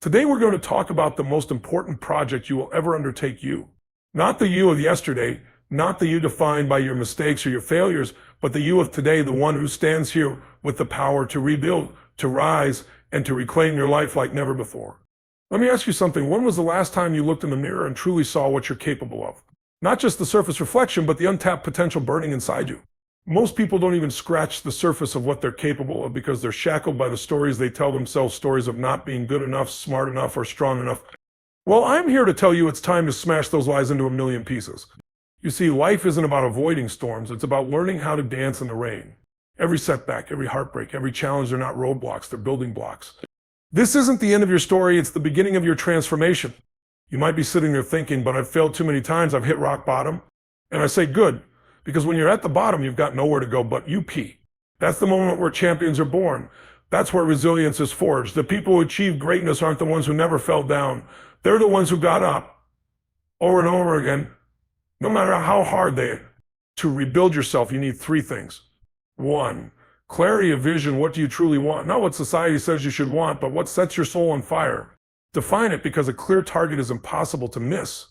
Today we're going to talk about the most important project you will ever undertake you. Not the you of yesterday, not the you defined by your mistakes or your failures, but the you of today, the one who stands here with the power to rebuild, to rise, and to reclaim your life like never before. Let me ask you something. When was the last time you looked in the mirror and truly saw what you're capable of? Not just the surface reflection, but the untapped potential burning inside you. Most people don't even scratch the surface of what they're capable of because they're shackled by the stories they tell themselves, stories of not being good enough, smart enough, or strong enough. Well, I'm here to tell you it's time to smash those lies into a million pieces. You see, life isn't about avoiding storms. It's about learning how to dance in the rain. Every setback, every heartbreak, every challenge, they're not roadblocks, they're building blocks. This isn't the end of your story, it's the beginning of your transformation. You might be sitting there thinking, but I've failed too many times, I've hit rock bottom. And I say, good, because when you're at the bottom, you've got nowhere to go but you pee. That's the moment where champions are born. That's where resilience is forged. The people who achieve greatness aren't the ones who never fell down. They're the ones who got up over and over again, no matter how hard they are. To rebuild yourself, you need three things. 1, clarity of vision. What do you truly want? Not what society says you should want, but what sets your soul on fire. Define it, because a clear target is impossible to miss.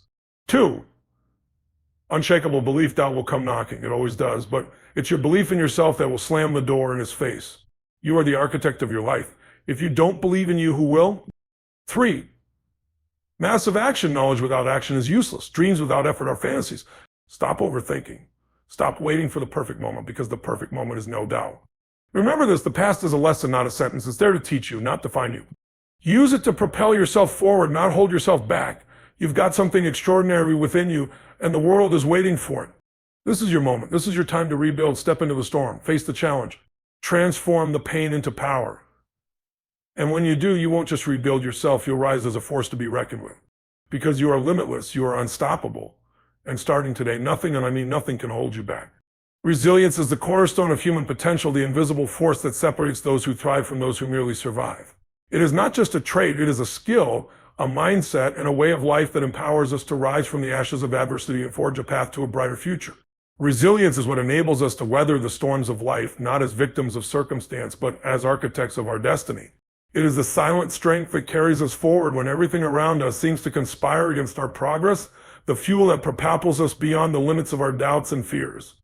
2, unshakable belief. Doubt will come knocking. It always does, but it's your belief in yourself that will slam the door in his face. You are the architect of your life. If you don't believe in you, who will? 3, massive action. Knowledge without action is useless. Dreams without effort are fantasies. Stop overthinking. Stop waiting for the perfect moment, because the perfect moment is no doubt. Remember this, the past is a lesson, not a sentence. It's there to teach you, not define you. Use it to propel yourself forward, not hold yourself back. You've got something extraordinary within you, and the world is waiting for it. This is your moment. This is your time to rebuild, step into the storm, face the challenge, transform the pain into power. And when you do, you won't just rebuild yourself, you'll rise as a force to be reckoned with. Because you are limitless, you are unstoppable. And starting today, nothing, and I mean nothing, can hold you back. Resilience is the cornerstone of human potential, the invisible force that separates those who thrive from those who merely survive. It is not just a trait, it is a skill, a mindset, and a way of life that empowers us to rise from the ashes of adversity and forge a path to a brighter future. Resilience is what enables us to weather the storms of life, not as victims of circumstance, but as architects of our destiny. It is the silent strength that carries us forward when everything around us seems to conspire against our progress, the fuel that propels us beyond the limits of our doubts and fears.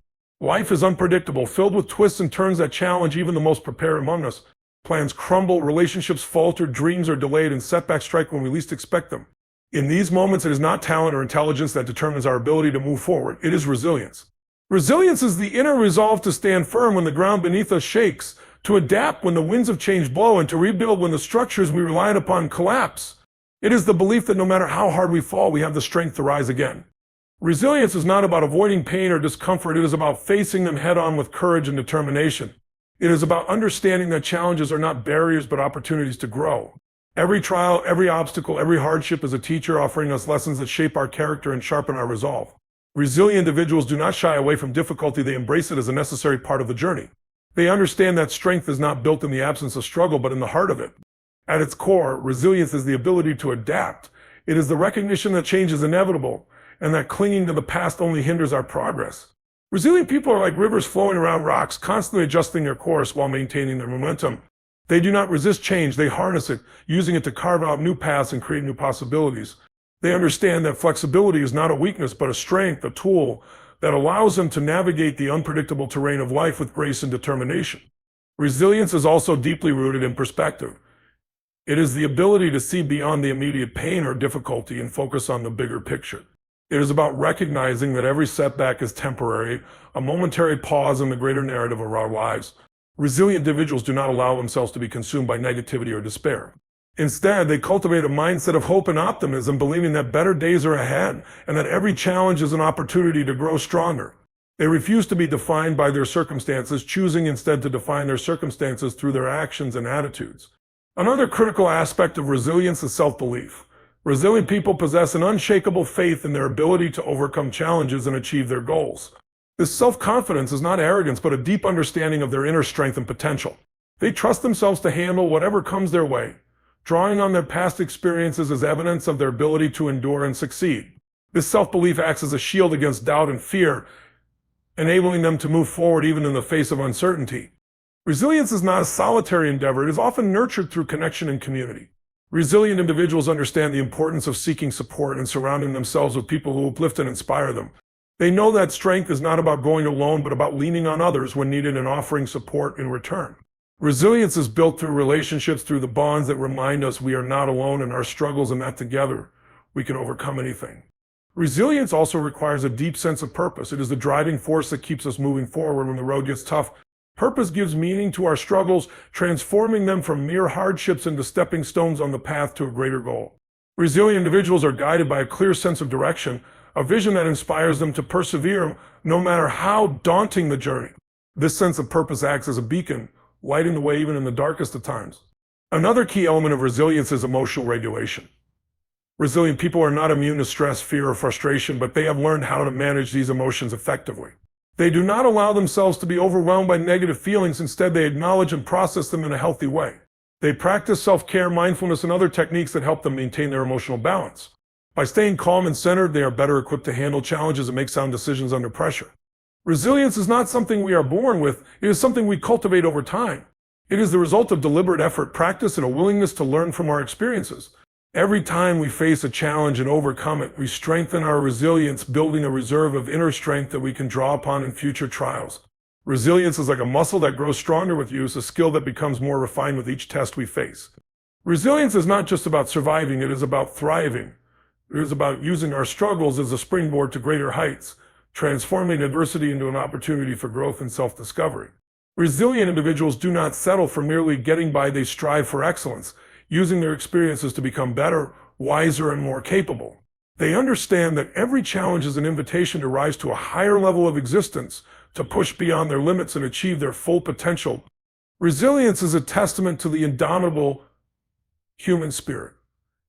Life is unpredictable, filled with twists and turns that challenge even the most prepared among us. Plans crumble, relationships falter, dreams are delayed, and setbacks strike when we least expect them. In these moments, it is not talent or intelligence that determines our ability to move forward. It is resilience. Resilience is the inner resolve to stand firm when the ground beneath us shakes, to adapt when the winds of change blow, and to rebuild when the structures we relied upon collapse. It is the belief that no matter how hard we fall, we have the strength to rise again. Resilience is not about avoiding pain or discomfort. It is about facing them head on with courage and determination. It is about understanding that challenges are not barriers, but opportunities to grow. Every trial, every obstacle, every hardship is a teacher offering us lessons that shape our character and sharpen our resolve. Resilient individuals do not shy away from difficulty. They embrace it as a necessary part of the journey. They understand that strength is not built in the absence of struggle, but in the heart of it. At its core, resilience is the ability to adapt. It is the recognition that change is inevitable and that clinging to the past only hinders our progress. Resilient people are like rivers flowing around rocks, constantly adjusting their course while maintaining their momentum. They do not resist change, they harness it, using it to carve out new paths and create new possibilities. They understand that flexibility is not a weakness, but a strength, a tool that allows them to navigate the unpredictable terrain of life with grace and determination. Resilience is also deeply rooted in perspective. It is the ability to see beyond the immediate pain or difficulty and focus on the bigger picture. It is about recognizing that every setback is temporary, a momentary pause in the greater narrative of our lives. Resilient individuals do not allow themselves to be consumed by negativity or despair. Instead, they cultivate a mindset of hope and optimism, believing that better days are ahead and that every challenge is an opportunity to grow stronger. They refuse to be defined by their circumstances, choosing instead to define their circumstances through their actions and attitudes. Another critical aspect of resilience is self-belief. Resilient people possess an unshakable faith in their ability to overcome challenges and achieve their goals. This self-confidence is not arrogance, but a deep understanding of their inner strength and potential. They trust themselves to handle whatever comes their way, drawing on their past experiences as evidence of their ability to endure and succeed. This self-belief acts as a shield against doubt and fear, enabling them to move forward even in the face of uncertainty. Resilience is not a solitary endeavor. It is often nurtured through connection and community. Resilient individuals understand the importance of seeking support and surrounding themselves with people who uplift and inspire them. They know that strength is not about going alone, but about leaning on others when needed and offering support in return. Resilience is built through relationships, through the bonds that remind us we are not alone in our struggles and that together we can overcome anything. Resilience also requires a deep sense of purpose. It is the driving force that keeps us moving forward when the road gets tough. Purpose gives meaning to our struggles, transforming them from mere hardships into stepping stones on the path to a greater goal. Resilient individuals are guided by a clear sense of direction, a vision that inspires them to persevere no matter how daunting the journey. This sense of purpose acts as a beacon, lighting the way even in the darkest of times. Another key element of resilience is emotional regulation. Resilient people are not immune to stress, fear, or frustration, but they have learned how to manage these emotions effectively. They do not allow themselves to be overwhelmed by negative feelings. Instead, they acknowledge and process them in a healthy way. They practice self-care, mindfulness, and other techniques that help them maintain their emotional balance. By staying calm and centered, they are better equipped to handle challenges and make sound decisions under pressure. Resilience is not something we are born with. It is something we cultivate over time. It is the result of deliberate effort, practice, and a willingness to learn from our experiences. Every time we face a challenge and overcome it, we strengthen our resilience, building a reserve of inner strength that we can draw upon in future trials. Resilience is like a muscle that grows stronger with use, a skill that becomes more refined with each test we face. Resilience is not just about surviving, it is about thriving. It is about using our struggles as a springboard to greater heights, transforming adversity into an opportunity for growth and self-discovery. Resilient individuals do not settle for merely getting by, they strive for excellence, using their experiences to become better, wiser, and more capable. They understand that every challenge is an invitation to rise to a higher level of existence, to push beyond their limits and achieve their full potential. Resilience is a testament to the indomitable human spirit.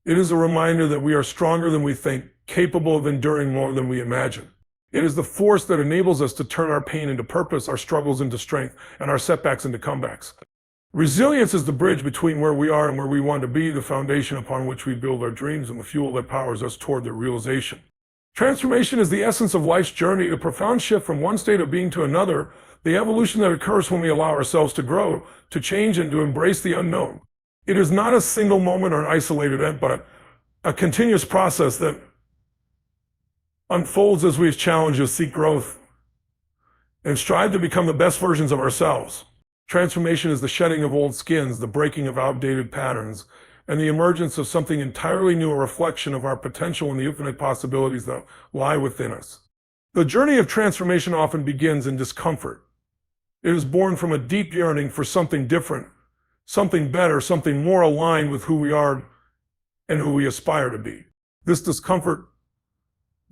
It is a reminder that we are stronger than we think, capable of enduring more than we imagine. It is the force that enables us to turn our pain into purpose, our struggles into strength, and our setbacks into comebacks. Resilience is the bridge between where we are and where we want to be, the foundation upon which we build our dreams, and the fuel that powers us toward their realization. Transformation is the essence of life's journey, a profound shift from one state of being to another, the evolution that occurs when we allow ourselves to grow, to change, and to embrace the unknown. It is not a single moment or an isolated event, but a continuous process that unfolds as we challenge us, seek growth, and strive to become the best versions of ourselves. Transformation is the shedding of old skins, the breaking of outdated patterns, and the emergence of something entirely new, a reflection of our potential and the infinite possibilities that lie within us. The journey of transformation often begins in discomfort. It is born from a deep yearning for something different, something better, something more aligned with who we are and who we aspire to be. This discomfort,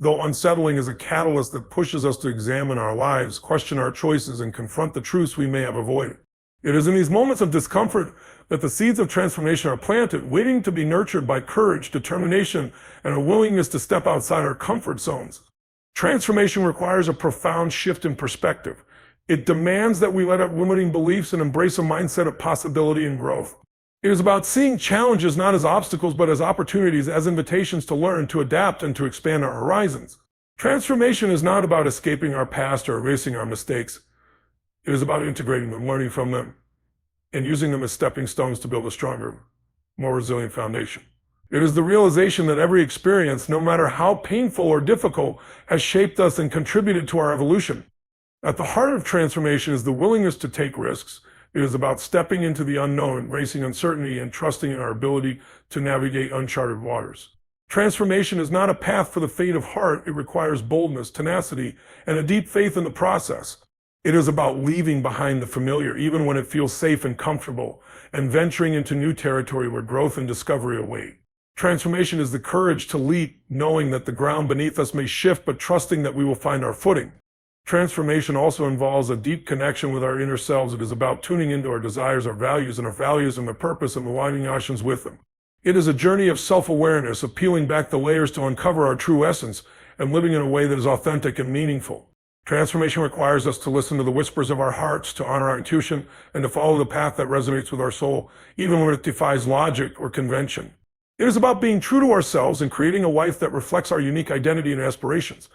though unsettling, is a catalyst that pushes us to examine our lives, question our choices, and confront the truths we may have avoided. It is in these moments of discomfort that the seeds of transformation are planted, waiting to be nurtured by courage, determination, and a willingness to step outside our comfort zones. Transformation requires a profound shift in perspective. It demands that we let out limiting beliefs and embrace a mindset of possibility and growth. It is about seeing challenges not as obstacles, but as opportunities, as invitations to learn, to adapt, and to expand our horizons. Transformation is not about escaping our past or erasing our mistakes. It is about integrating them, learning from them, and using them as stepping stones to build a stronger, more resilient foundation. It is the realization that every experience, no matter how painful or difficult, has shaped us and contributed to our evolution. At the heart of transformation is the willingness to take risks. It is about stepping into the unknown, embracing uncertainty, and trusting in our ability to navigate uncharted waters. Transformation is not a path for the faint of heart. It requires boldness, tenacity, and a deep faith in the process. It is about leaving behind the familiar, even when it feels safe and comfortable, and venturing into new territory where growth and discovery await. Transformation is the courage to leap, knowing that the ground beneath us may shift, but trusting that we will find our footing. Transformation also involves a deep connection with our inner selves. It is about tuning into our desires, our values, and the purpose, and aligning actions with them. It is a journey of self-awareness, of peeling back the layers to uncover our true essence, and living in a way that is authentic and meaningful. Transformation requires us to listen to the whispers of our hearts, to honor our intuition, and to follow the path that resonates with our soul, even when it defies logic or convention. It is about being true to ourselves and creating a life that reflects our unique identity and aspirations.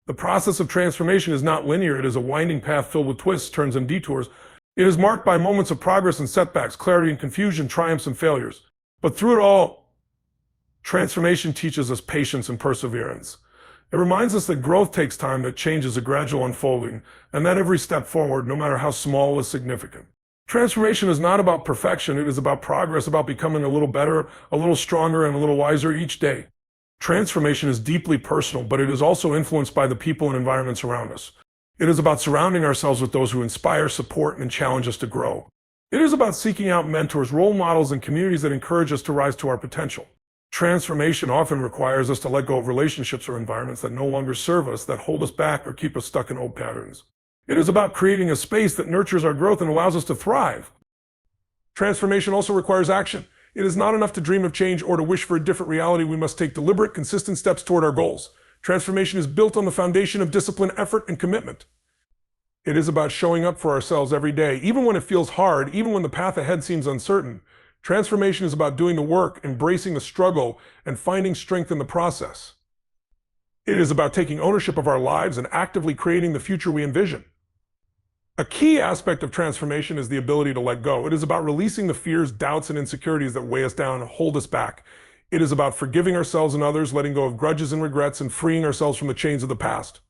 The process of transformation is not linear. It is a winding path filled with twists, turns, and detours. It is marked by moments of progress and setbacks, clarity and confusion, triumphs and failures. But through it all, transformation teaches us patience and perseverance. It reminds us that growth takes time, that change is a gradual unfolding, and that every step forward, no matter how small, is significant. Transformation is not about perfection. It is about progress, about becoming a little better, a little stronger, and a little wiser each day. Transformation is deeply personal, but it is also influenced by the people and environments around us. It is about surrounding ourselves with those who inspire, support, and challenge us to grow. It is about seeking out mentors, role models, and communities that encourage us to rise to our potential. Transformation often requires us to let go of relationships or environments that no longer serve us, that hold us back or keep us stuck in old patterns. It is about creating a space that nurtures our growth and allows us to thrive. Transformation also requires action. It is not enough to dream of change or to wish for a different reality. We must take deliberate, consistent steps toward our goals. Transformation is built on the foundation of discipline, effort, and commitment. It is about showing up for ourselves every day, even when it feels hard, even when the path ahead seems uncertain. Transformation is about doing the work, embracing the struggle, and finding strength in the process. It is about taking ownership of our lives and actively creating the future we envision. A key aspect of transformation is the ability to let go. It is about releasing the fears, doubts, and insecurities that weigh us down and hold us back. It is about forgiving ourselves and others, letting go of grudges and regrets, and freeing ourselves from the chains of the past.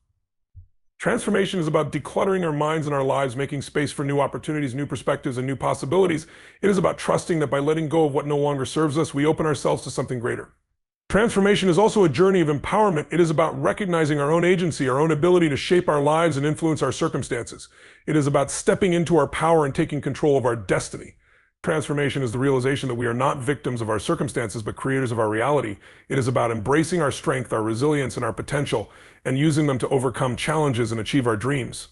Transformation is about decluttering our minds and our lives, making space for new opportunities, new perspectives, and new possibilities. It is about trusting that by letting go of what no longer serves us, we open ourselves to something greater. Transformation is also a journey of empowerment. It is about recognizing our own agency, our own ability to shape our lives and influence our circumstances. It is about stepping into our power and taking control of our destiny. Transformation is the realization that we are not victims of our circumstances, but creators of our reality. It is about embracing our strength, our resilience, and our potential, and using them to overcome challenges and achieve our dreams.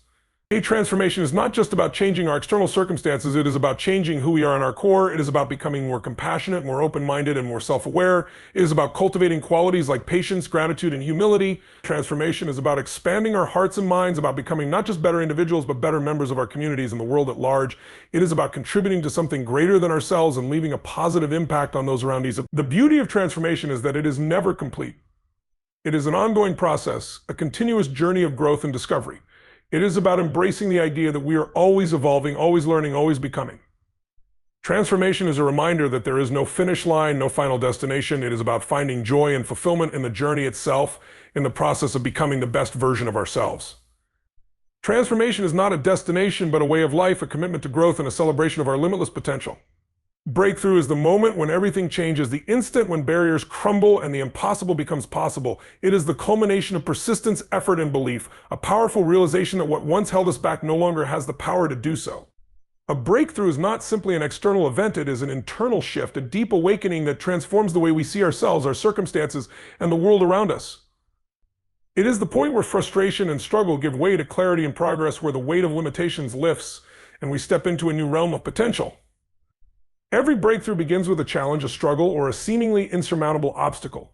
Transformation is not just about changing our external circumstances. It is about changing who we are in our core. It is about becoming more compassionate, more open-minded, and more self-aware. It is about cultivating qualities like patience, gratitude, and humility. Transformation is about expanding our hearts and minds, about becoming not just better individuals, but better members of our communities and the world at large. It is about contributing to something greater than ourselves and leaving a positive impact on those around us. The beauty of transformation is that it is never complete. It is an ongoing process, a continuous journey of growth and discovery. It is about embracing the idea that we are always evolving, always learning, always becoming. Transformation is a reminder that there is no finish line, no final destination. It is about finding joy and fulfillment in the journey itself, in the process of becoming the best version of ourselves. Transformation is not a destination, but a way of life, a commitment to growth, and a celebration of our limitless potential. Breakthrough is the moment when everything changes, the instant when barriers crumble and the impossible becomes possible. It is the culmination of persistence, effort, and belief, a powerful realization that what once held us back no longer has the power to do so. A breakthrough is not simply an external event, it is an internal shift, a deep awakening that transforms the way we see ourselves, our circumstances, and the world around us. It is the point where frustration and struggle give way to clarity and progress, where the weight of limitations lifts and we step into a new realm of potential. Every breakthrough begins with a challenge, a struggle, or a seemingly insurmountable obstacle.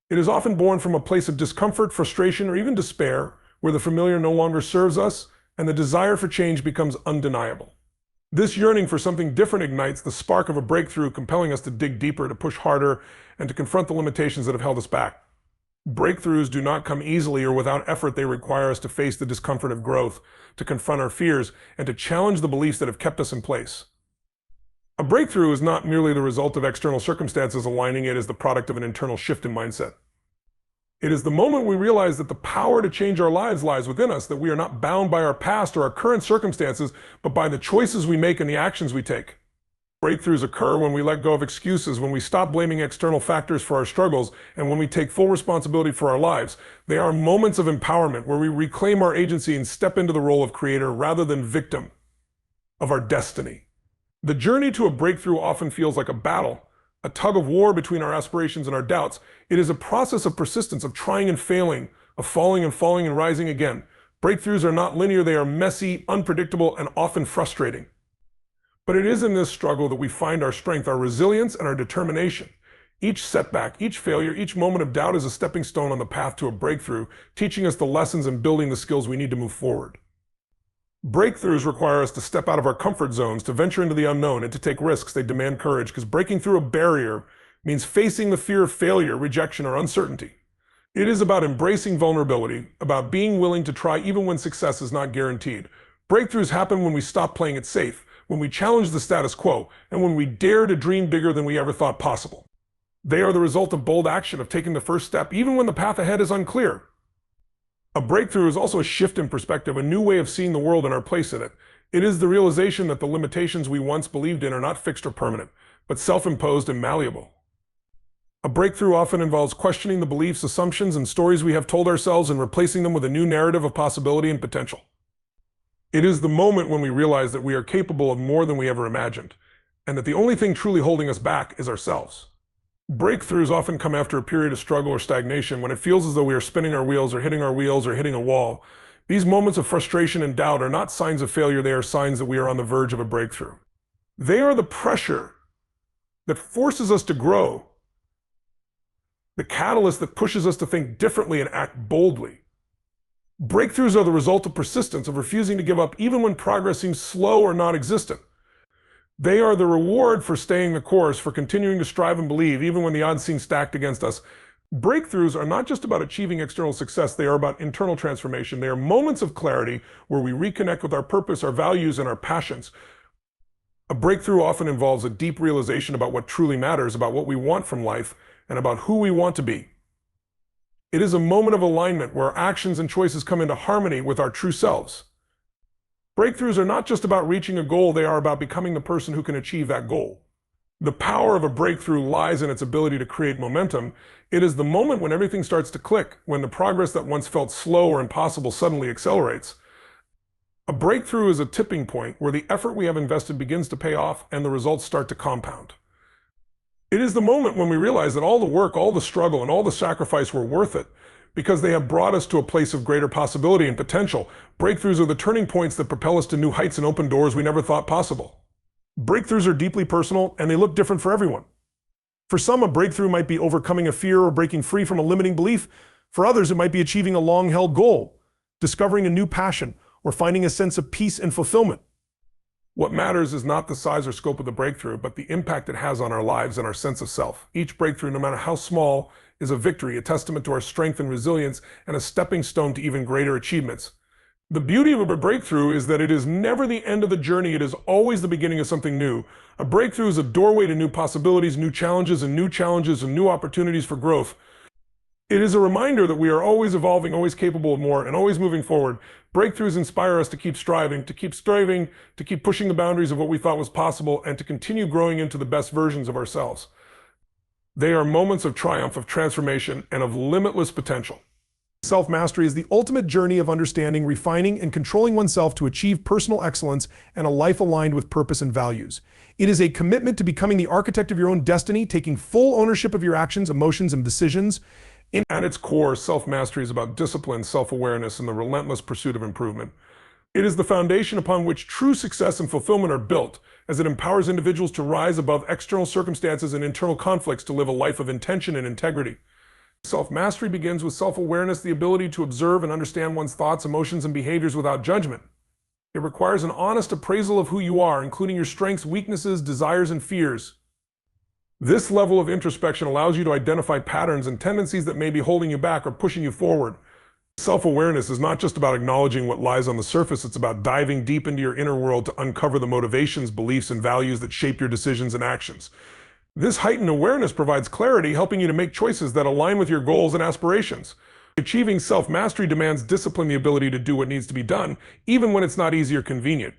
It is often born from a place of discomfort, frustration, or even despair, where the familiar no longer serves us and the desire for change becomes undeniable. This yearning for something different ignites the spark of a breakthrough, compelling us to dig deeper, to push harder, and to confront the limitations that have held us back. Breakthroughs do not come easily or without effort. They require us to face the discomfort of growth, to confront our fears, and to challenge the beliefs that have kept us in place. A breakthrough is not merely the result of external circumstances aligning. It is the product of an internal shift in mindset. It is the moment we realize that the power to change our lives lies within us, that we are not bound by our past or our current circumstances, but by the choices we make and the actions we take. Breakthroughs occur when we let go of excuses, when we stop blaming external factors for our struggles, and when we take full responsibility for our lives. They are moments of empowerment where we reclaim our agency and step into the role of creator rather than victim of our destiny. The journey to a breakthrough often feels like a battle, a tug of war between our aspirations and our doubts. It is a process of persistence, of trying and failing, of falling and rising again. Breakthroughs are not linear. They are messy, unpredictable, and often frustrating. But it is in this struggle that we find our strength, our resilience, and our determination. Each setback, each failure, each moment of doubt is a stepping stone on the path to a breakthrough, teaching us the lessons and building the skills we need to move forward. Breakthroughs require us to step out of our comfort zones, to venture into the unknown, and to take risks. They demand courage, because breaking through a barrier means facing the fear of failure, rejection, or uncertainty. It is about embracing vulnerability, about being willing to try even when success is not guaranteed. Breakthroughs happen when we stop playing it safe, when we challenge the status quo, and when we dare to dream bigger than we ever thought possible. They are the result of bold action, of taking the first step, even when the path ahead is unclear. A breakthrough is also a shift in perspective, a new way of seeing the world and our place in it. It is the realization that the limitations we once believed in are not fixed or permanent, but self-imposed and malleable. A breakthrough often involves questioning the beliefs, assumptions, and stories we have told ourselves and replacing them with a new narrative of possibility and potential. It is the moment when we realize that we are capable of more than we ever imagined, and that the only thing truly holding us back is ourselves. Breakthroughs often come after a period of struggle or stagnation, when it feels as though we are spinning our wheels or hitting a wall. These moments of frustration and doubt are not signs of failure, they are signs that we are on the verge of a breakthrough. They are the pressure that forces us to grow, the catalyst that pushes us to think differently and act boldly. Breakthroughs are the result of persistence, of refusing to give up even when progress seems slow or non-existent. They are the reward for staying the course, for continuing to strive and believe, even when the odds seem stacked against us. Breakthroughs are not just about achieving external success, they are about internal transformation. They are moments of clarity where we reconnect with our purpose, our values, and our passions. A breakthrough often involves a deep realization about what truly matters, about what we want from life, and about who we want to be. It is a moment of alignment where our actions and choices come into harmony with our true selves. Breakthroughs are not just about reaching a goal, they are about becoming the person who can achieve that goal. The power of a breakthrough lies in its ability to create momentum. It is the moment when everything starts to click, when the progress that once felt slow or impossible suddenly accelerates. A breakthrough is a tipping point where the effort we have invested begins to pay off and the results start to compound. It is the moment when we realize that all the work, all the struggle, and all the sacrifice were worth it, because they have brought us to a place of greater possibility and potential. Breakthroughs are the turning points that propel us to new heights and open doors we never thought possible. Breakthroughs are deeply personal, and they look different for everyone. For some, a breakthrough might be overcoming a fear or breaking free from a limiting belief. For others, it might be achieving a long-held goal, discovering a new passion, or finding a sense of peace and fulfillment. What matters is not the size or scope of the breakthrough, but the impact it has on our lives and our sense of self. Each breakthrough, no matter how small, is a victory, a testament to our strength and resilience, and a stepping stone to even greater achievements. The beauty of a breakthrough is that it is never the end of the journey, it is always the beginning of something new. A breakthrough is a doorway to new possibilities, new challenges, and new opportunities for growth. It is a reminder that we are always evolving, always capable of more, and always moving forward. Breakthroughs inspire us to keep striving, to keep pushing the boundaries of what we thought was possible, and to continue growing into the best versions of ourselves. They are moments of triumph, of transformation, and of limitless potential. Self-mastery is the ultimate journey of understanding, refining, and controlling oneself to achieve personal excellence and a life aligned with purpose and values. It is a commitment to becoming the architect of your own destiny, taking full ownership of your actions, emotions, and decisions. At its core, self-mastery is about discipline, self-awareness, and the relentless pursuit of improvement. It is the foundation upon which true success and fulfillment are built, as it empowers individuals to rise above external circumstances and internal conflicts to live a life of intention and integrity. Self-mastery begins with self-awareness, the ability to observe and understand one's thoughts, emotions, and behaviors without judgment. It requires an honest appraisal of who you are, including your strengths, weaknesses, desires, and fears. This level of introspection allows you to identify patterns and tendencies that may be holding you back or pushing you forward. Self-awareness is not just about acknowledging what lies on the surface, it's about diving deep into your inner world to uncover the motivations, beliefs, and values that shape your decisions and actions. This heightened awareness provides clarity, helping you to make choices that align with your goals and aspirations. Achieving self-mastery demands discipline, the ability to do what needs to be done, even when it's not easy or convenient.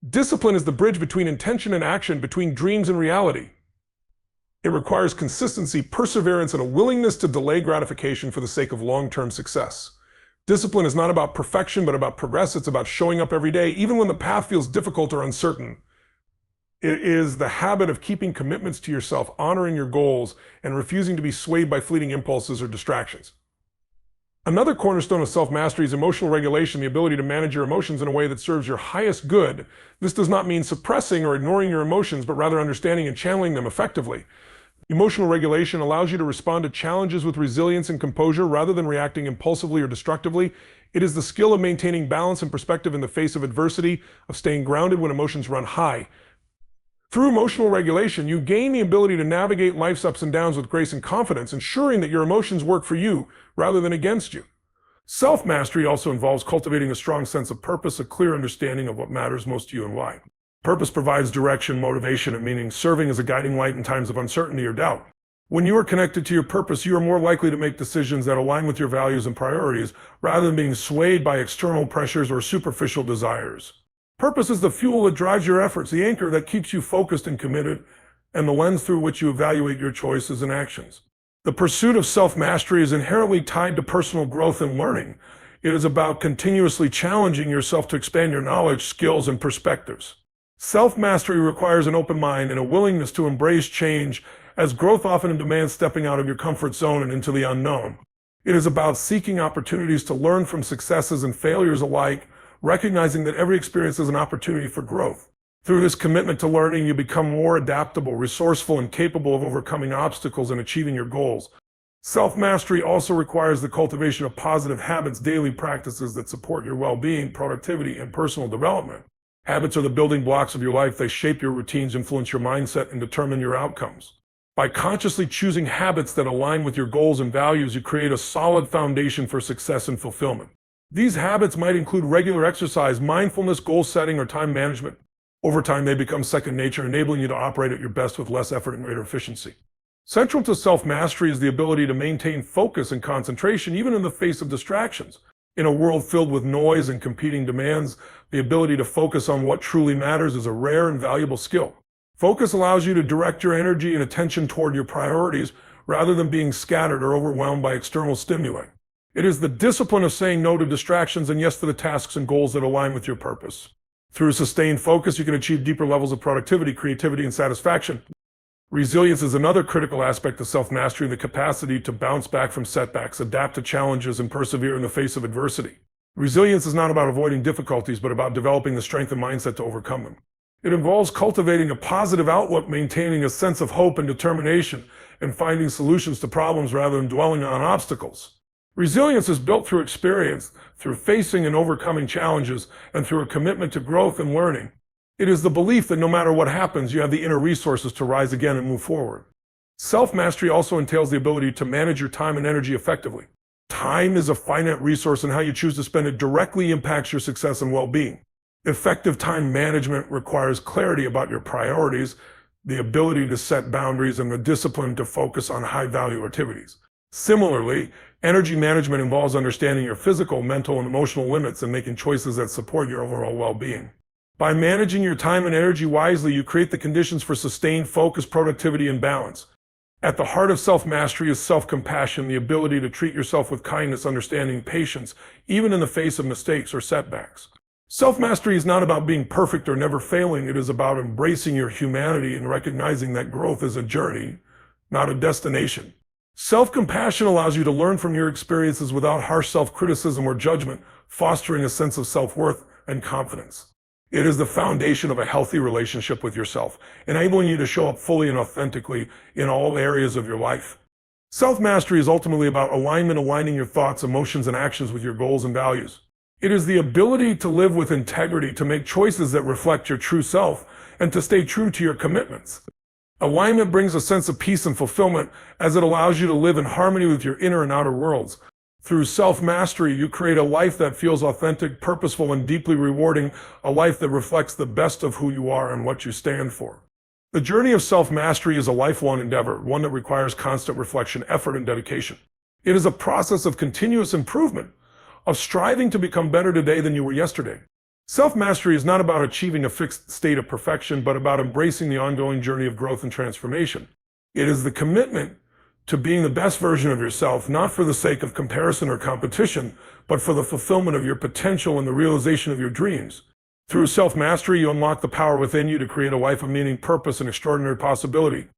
Discipline is the bridge between intention and action, between dreams and reality. It requires consistency, perseverance, and a willingness to delay gratification for the sake of long-term success. Discipline is not about perfection, but about progress. It's about showing up every day, even when the path feels difficult or uncertain. It is the habit of keeping commitments to yourself, honoring your goals, and refusing to be swayed by fleeting impulses or distractions. Another cornerstone of self-mastery is emotional regulation, the ability to manage your emotions in a way that serves your highest good. This does not mean suppressing or ignoring your emotions, but rather understanding and channeling them effectively. Emotional regulation allows you to respond to challenges with resilience and composure rather than reacting impulsively or destructively. It is the skill of maintaining balance and perspective in the face of adversity, of staying grounded when emotions run high. Through emotional regulation, you gain the ability to navigate life's ups and downs with grace and confidence, ensuring that your emotions work for you rather than against you. Self-mastery also involves cultivating a strong sense of purpose, a clear understanding of what matters most to you and why. Purpose provides direction, motivation, and meaning, serving as a guiding light in times of uncertainty or doubt. When you are connected to your purpose, you are more likely to make decisions that align with your values and priorities, rather than being swayed by external pressures or superficial desires. Purpose is the fuel that drives your efforts, the anchor that keeps you focused and committed, and the lens through which you evaluate your choices and actions. The pursuit of self-mastery is inherently tied to personal growth and learning. It is about continuously challenging yourself to expand your knowledge, skills, and perspectives. Self-mastery requires an open mind and a willingness to embrace change, as growth often demands stepping out of your comfort zone and into the unknown. It is about seeking opportunities to learn from successes and failures alike, recognizing that every experience is an opportunity for growth. Through this commitment to learning, you become more adaptable, resourceful, and capable of overcoming obstacles and achieving your goals. Self-mastery also requires the cultivation of positive habits, daily practices that support your well-being, productivity, and personal development. Habits are the building blocks of your life. They shape your routines, influence your mindset, and determine your outcomes. By consciously choosing habits that align with your goals and values, you create a solid foundation for success and fulfillment. These habits might include regular exercise, mindfulness, goal setting, or time management. Over time, they become second nature, enabling you to operate at your best with less effort and greater efficiency. Central to self-mastery is the ability to maintain focus and concentration, even in the face of distractions. In a world filled with noise and competing demands, the ability to focus on what truly matters is a rare and valuable skill. Focus allows you to direct your energy and attention toward your priorities, rather than being scattered or overwhelmed by external stimuli. It is the discipline of saying no to distractions and yes to the tasks and goals that align with your purpose. Through sustained focus, you can achieve deeper levels of productivity, creativity, and satisfaction. Resilience is another critical aspect of self-mastery, the capacity to bounce back from setbacks, adapt to challenges, and persevere in the face of adversity. Resilience is not about avoiding difficulties, but about developing the strength and mindset to overcome them. It involves cultivating a positive outlook, maintaining a sense of hope and determination, and finding solutions to problems rather than dwelling on obstacles. Resilience is built through experience, through facing and overcoming challenges, and through a commitment to growth and learning. It is the belief that no matter what happens, you have the inner resources to rise again and move forward. Self-mastery also entails the ability to manage your time and energy effectively. Time is a finite resource, and how you choose to spend it directly impacts your success and well-being. Effective time management requires clarity about your priorities, the ability to set boundaries, and the discipline to focus on high-value activities. Similarly, energy management involves understanding your physical, mental, and emotional limits and making choices that support your overall well-being. By managing your time and energy wisely, you create the conditions for sustained focus, productivity, and balance. At the heart of self-mastery is self-compassion, the ability to treat yourself with kindness, understanding, patience, even in the face of mistakes or setbacks. Self-mastery is not about being perfect or never failing. It is about embracing your humanity and recognizing that growth is a journey, not a destination. Self-compassion allows you to learn from your experiences without harsh self-criticism or judgment, fostering a sense of self-worth and confidence. It is the foundation of a healthy relationship with yourself, enabling you to show up fully and authentically in all areas of your life. Self-mastery is ultimately about alignment, aligning your thoughts, emotions, and actions with your goals and values. It is the ability to live with integrity, to make choices that reflect your true self, and to stay true to your commitments. Alignment brings a sense of peace and fulfillment, as it allows you to live in harmony with your inner and outer worlds. Through self-mastery, you create a life that feels authentic, purposeful, and deeply rewarding, a life that reflects the best of who you are and what you stand for. The journey of self-mastery is a lifelong endeavor, one that requires constant reflection, effort, and dedication. It is a process of continuous improvement, of striving to become better today than you were yesterday. Self-mastery is not about achieving a fixed state of perfection, but about embracing the ongoing journey of growth and transformation. It is the commitment to being the best version of yourself, not for the sake of comparison or competition, but for the fulfillment of your potential and the realization of your dreams. Through self-mastery, you unlock the power within you to create a life of meaning, purpose, and extraordinary possibility.